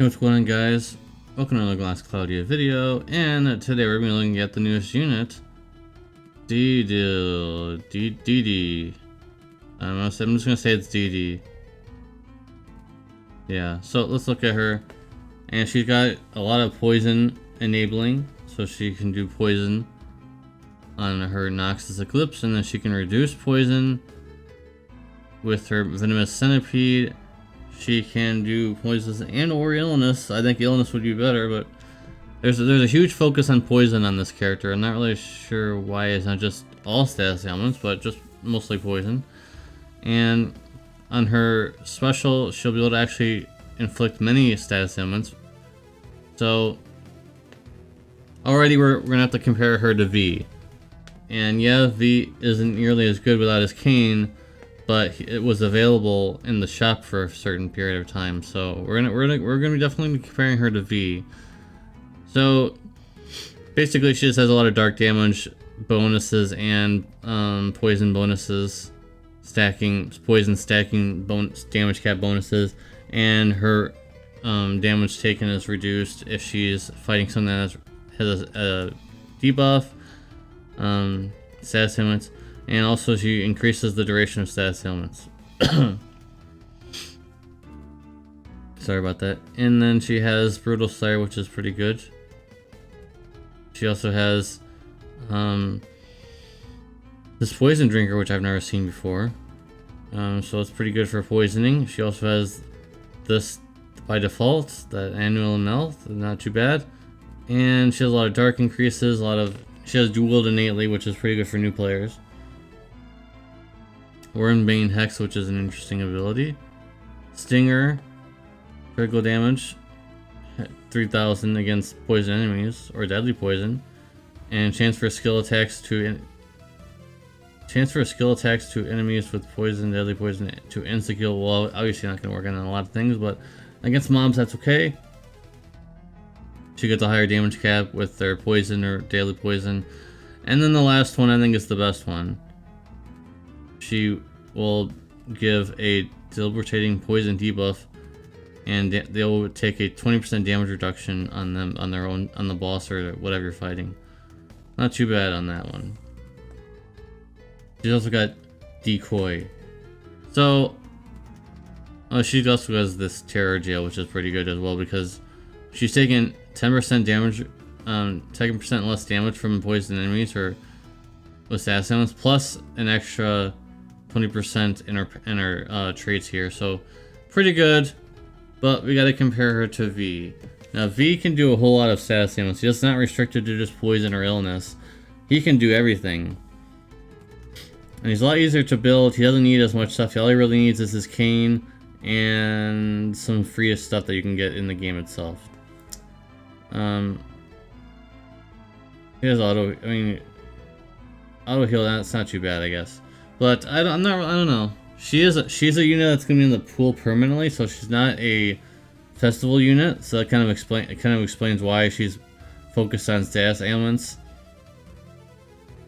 Hey, what's going on, guys? Welcome to another last Cloudia video, and today we're going to be looking at the newest unit, DD. I'm just going to say it's DD. Yeah, so let's look at her. And she's got a lot of poison enabling, so she can do poison on her Noxus Eclipse, and then she can reduce poison with her Venomous Centipede. She can do poison and or illness. I think illness would be better, but there's a huge focus on poison on this character. I'm not really sure why it's not just all status ailments, but just mostly poison. And on her special, she'll be able to actually inflict many status ailments. So already we're gonna have to compare her to V. And yeah, V isn't nearly as good without his cane, but it was available in the shop for a certain period of time, so we're gonna be definitely comparing her to V. So basically, she just has a lot of dark damage bonuses and poison bonuses, poison stacking damage cap bonuses, and her damage taken is reduced if she's fighting something that has a debuff, status ailments. And also she increases the duration of status ailments. Sorry about that. And then she has Brutal Slayer, which is pretty good. She also has this Poison Drinker, which I've never seen before. So it's pretty good for poisoning. She also has this by default, that Annual Mouth, not too bad. And she has a lot of dark increases, she has dueled innately, which is pretty good for new players. Wormbane Hex, which is an interesting ability. Stinger, critical damage, 3000 against poison enemies or deadly poison, and chance for skill attacks to enemies with poison, deadly poison to insta-kill. Well, obviously not going to work on a lot of things, but against mobs that's okay. She gets a higher damage cap with their poison or daily poison, and then the last one I think is the best one. She will give a debilitating poison debuff, and they will take a 20% damage reduction on them on the boss or whatever you're fighting. Not too bad on that one. She's also got Decoy. So she also has this Terror Jail, which is pretty good as well, because she's taking 10% damage, 10% less damage from poison enemies or with status ailments, plus an extra 20% in her traits here, so pretty good. But we got to compare her to V. Now V can do a whole lot of status ailments. He's not restricted to just poison or illness. He can do everything, and he's a lot easier to build. He doesn't need as much stuff. All he really needs is his cane and some free stuff that you can get in the game itself. He has auto heal. That's not too bad, I guess. But I don't know. She's a unit that's gonna be in the pool permanently, so she's not a festival unit. So that kind of explains why she's focused on status ailments,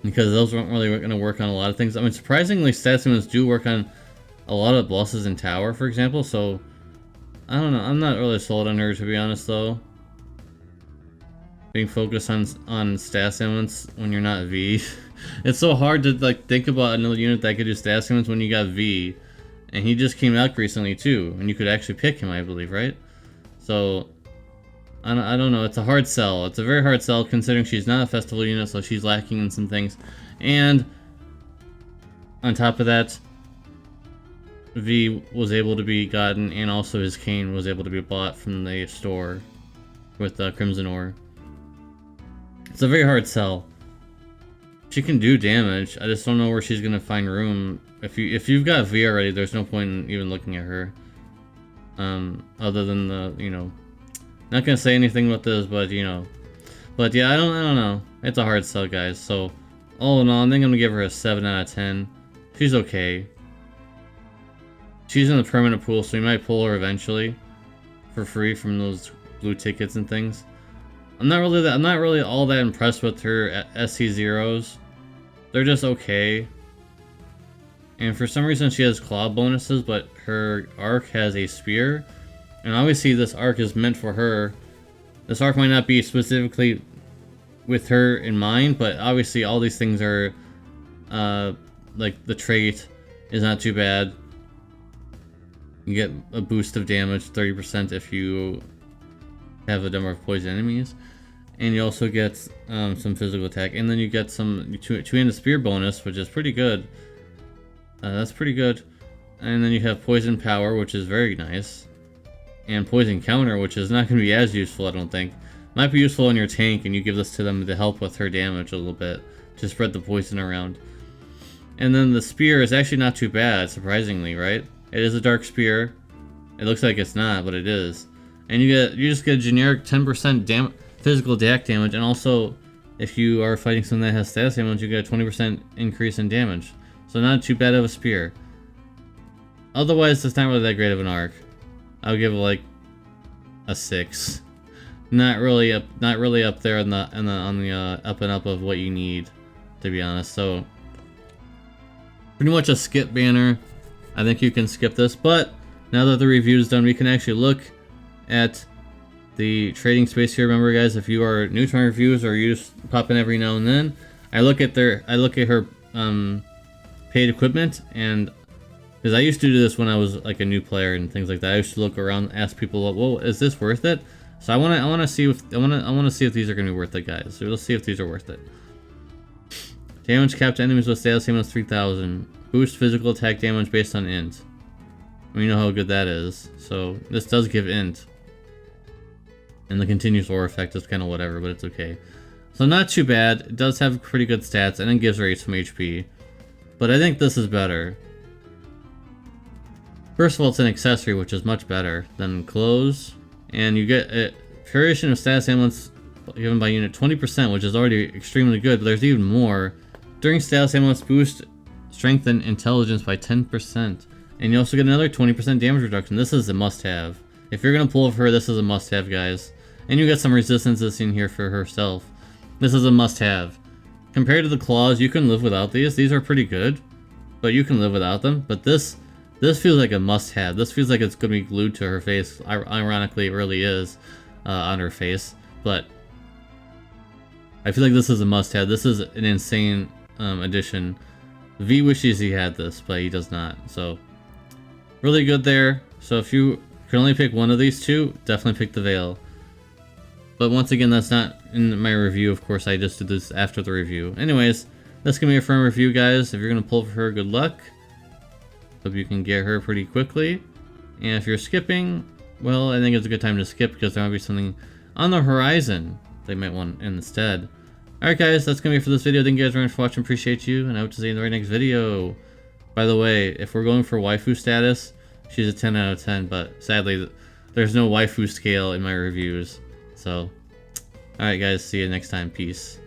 because those aren't really gonna work on a lot of things. I mean, surprisingly, status ailments do work on a lot of bosses in Tower, for example. So I don't know. I'm not really sold on her, to be honest, though. Being focused on status ailments when you're not V. It's so hard to think about another unit that could do status ailments when you got V, and he just came out recently too, and you could actually pick him, I believe, right? So I don't know. It's a hard sell. It's a very hard sell considering she's not a festival unit, so she's lacking in some things. And on top of that, V was able to be gotten, and also his cane was able to be bought from the store with Crimson Ore. It's a very hard sell. She can do damage. I just don't know where she's gonna find room. If you've got V already, there's no point in even looking at her. Other than not gonna say anything about this, but but yeah, I don't know. It's a hard sell, guys. So all in all, I think I'm gonna give her a 7 out of 10. She's okay. She's in the permanent pool, so we might pull her eventually for free from those blue tickets and things. I'm not really all that impressed with her SC0s. They're just okay. And for some reason she has claw bonuses, but her arc has a spear, And obviously this arc is meant for her. This arc might not be specifically with her in mind, but obviously all these things are, like the trait is not too bad. You get a boost of damage, 30% if you have a number of poison enemies. And you also get some physical attack. And then you get some two-handed spear bonus, which is pretty good. That's pretty good. And then you have poison power, which is very nice. And poison counter, which is not going to be as useful, I don't think. Might be useful in your tank, and you give this to them to help with her damage a little bit. To spread the poison around. And then the spear is actually not too bad, surprisingly, right? It is a dark spear. It looks like it's not, but it is. And you just get a generic 10% physical attack damage, and also if you are fighting something that has status damage, you get a 20% increase in damage. So not too bad of a spear. Otherwise, it's not really that great of an arc. I'll give it like a 6. Not really up there on the up and up of what you need, to be honest. So pretty much a skip banner. I think you can skip this, but now that the review is done, we can actually look at the trading space here. Remember, guys, if you are new to my reviews or you just pop in every now and then, I look at her paid equipment, and because I used to do this when I was like a new player and things like that, I used to look around, ask people, "Well, is this worth it?" So I want to see if these are going to be worth it, guys. So let's see if these are worth it. Damage cap to enemies with status damage 3000. Boost physical attack damage based on int. We know how good that is. So this does give int. And the continuous aura effect is kind of whatever, but it's okay. So not too bad. It does have pretty good stats, and it gives rates from HP. But I think this is better. First of all, it's an accessory, which is much better than clothes. And you get a variation of status ailments given by unit 20%, which is already extremely good, but there's even more. During status ailments, boost strength and intelligence by 10%. And you also get another 20% damage reduction. This is a must-have. If you're going to pull for her, this is a must-have, guys. And you get some resistances in here for herself. This is a must-have. Compared to the claws, you can live without these. These are pretty good, but you can live without them. But this feels like a must-have. This feels like it's going to be glued to her face. Ironically, it really is on her face. But I feel like this is a must-have. This is an insane addition. V wishes he had this, but he does not. So, really good there. So if you can only pick one of these two, definitely pick the Veil. But once again, that's not in my review. Of course, I just did this after the review. Anyways, that's going to be a firm review, guys. If you're going to pull for her, good luck. Hope you can get her pretty quickly. And if you're skipping, well, I think it's a good time to skip because there might be something on the horizon they might want instead. Alright, guys, that's going to be it for this video. Thank you guys very much for watching. Appreciate you, and I hope to see you in the very next video. By the way, if we're going for waifu status, she's a 10 out of 10, but sadly, there's no waifu scale in my reviews. So, alright, guys, see you next time. Peace.